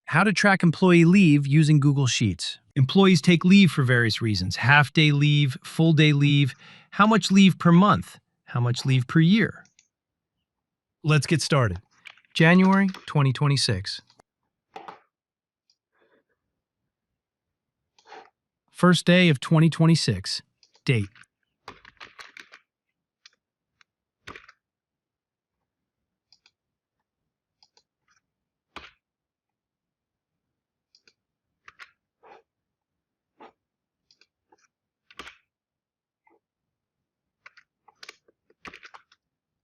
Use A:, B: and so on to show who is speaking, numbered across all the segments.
A: How to track employee leave using Google Sheets. Employees take leave for various reasons. Half-day leave, full-day leave. How much leave per month? How much leave per year? Let's get started. January 2026. First day of 2026. Date.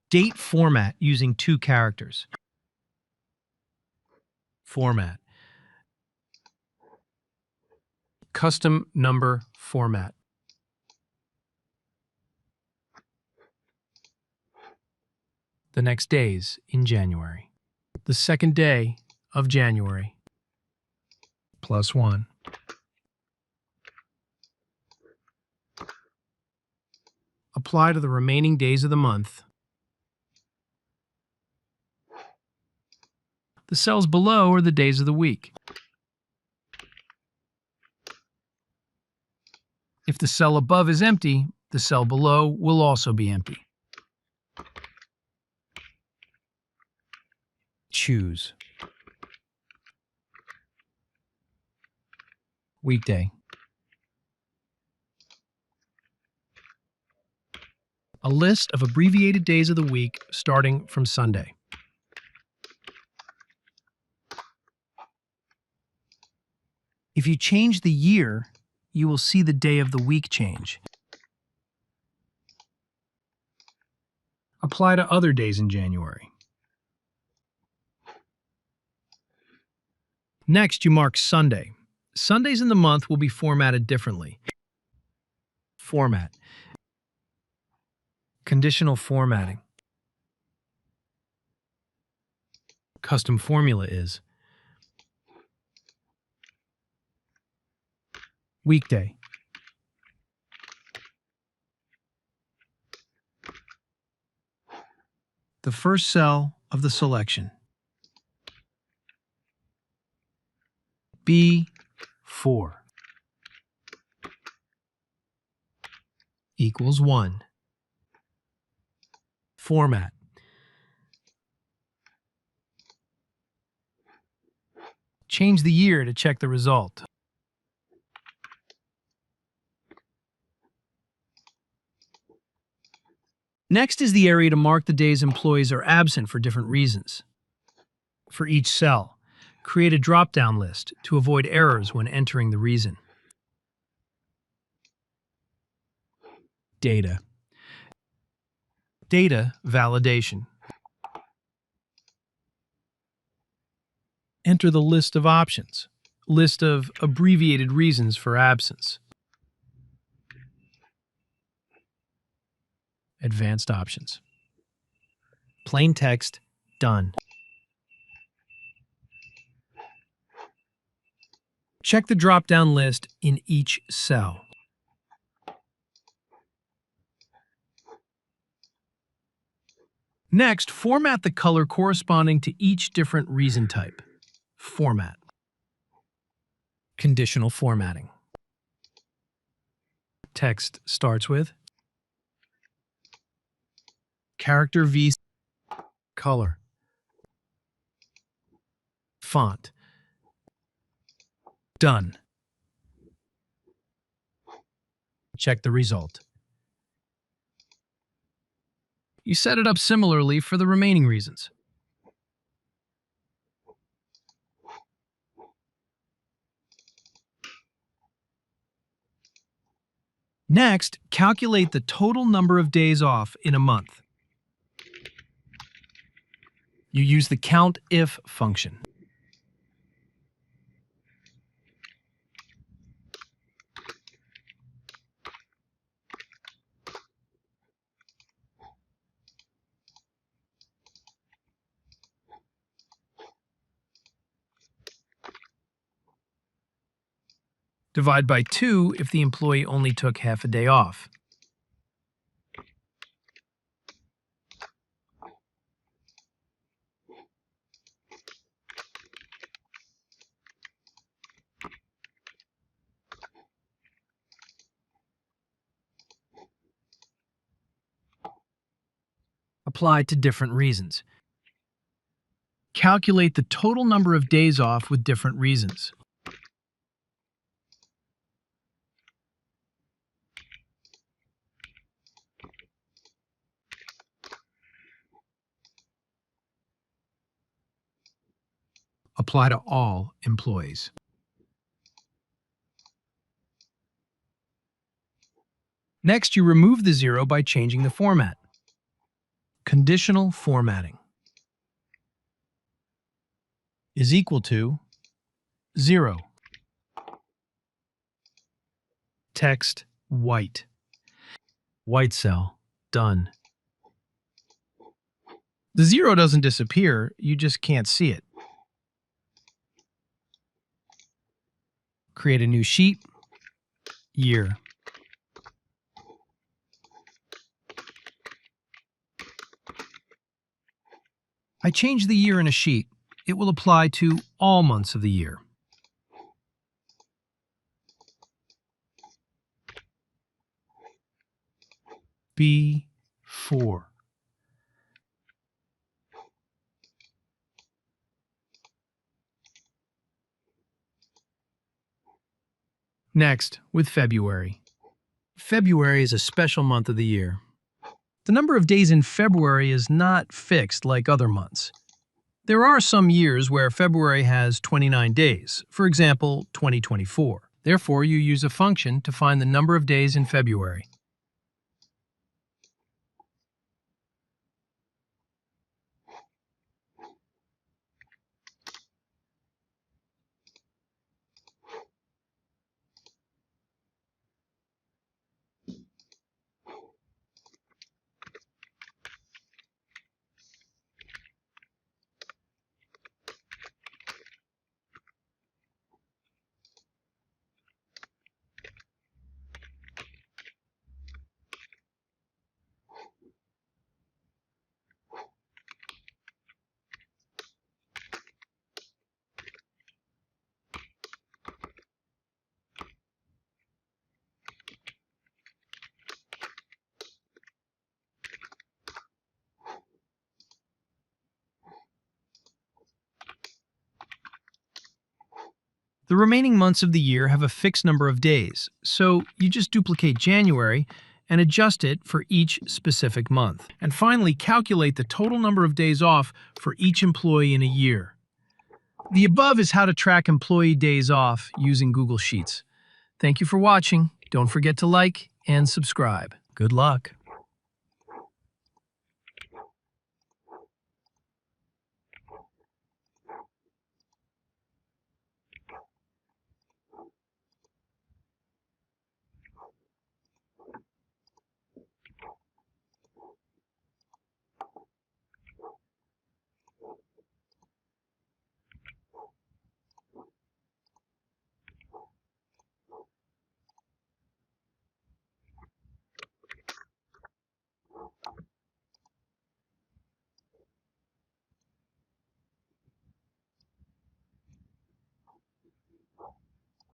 A: Date format using 2 characters. Format. Custom number format. The next days in January. The second day of January. +1. Apply to the remaining days of the month. The cells below are the days of the week. If the cell above is empty, the cell below will also be empty. Choose. Weekday. A list of abbreviated days of the week starting from Sunday. If you change the year, you will see the day of the week change. Apply to other days in January. Next, you mark Sunday. Sundays in the month will be formatted differently. Format. Conditional formatting. Custom formula is weekday. The first cell of the selection. B4 equals 1. Format. Change the year to check the result. Next is the area to mark the days employees are absent for different reasons. For each cell, create a drop-down list to avoid errors when entering the reason. Data. Data validation. Enter the list of options, list of abbreviated reasons for absence. Advanced options. Plain text, done. Check the drop-down list in each cell. Next, format the color corresponding to each different reason type. Format. Conditional formatting. Text starts with character V, color, font, done. Check the result. You set it up similarly for the remaining reasons. Next, calculate the total number of days off in a month. You use the COUNTIF function. Divide by 2 if the employee only took half a day off. applied to different reasons. Calculate the total number of days off with different reasons. Apply to all employees. Next, you remove the zero by changing the format. Conditional formatting is equal to 0. Text white. White cell, done. The zero doesn't disappear, you just can't see it. Create a new sheet, year. I changed the year in a sheet. It will apply to all months of the year. B4. Next, with February. February is a special month of the year. The number of days in February is not fixed like other months. There are some years where February has 29 days, for example, 2024. Therefore, you use a function to find the number of days in February. The remaining months of the year have a fixed number of days, so you just duplicate January and adjust it for each specific month. And finally, calculate the total number of days off for each employee in a year. The above is how to track employee days off using Google Sheets. Thank you for watching. Don't forget to like and subscribe. Good luck.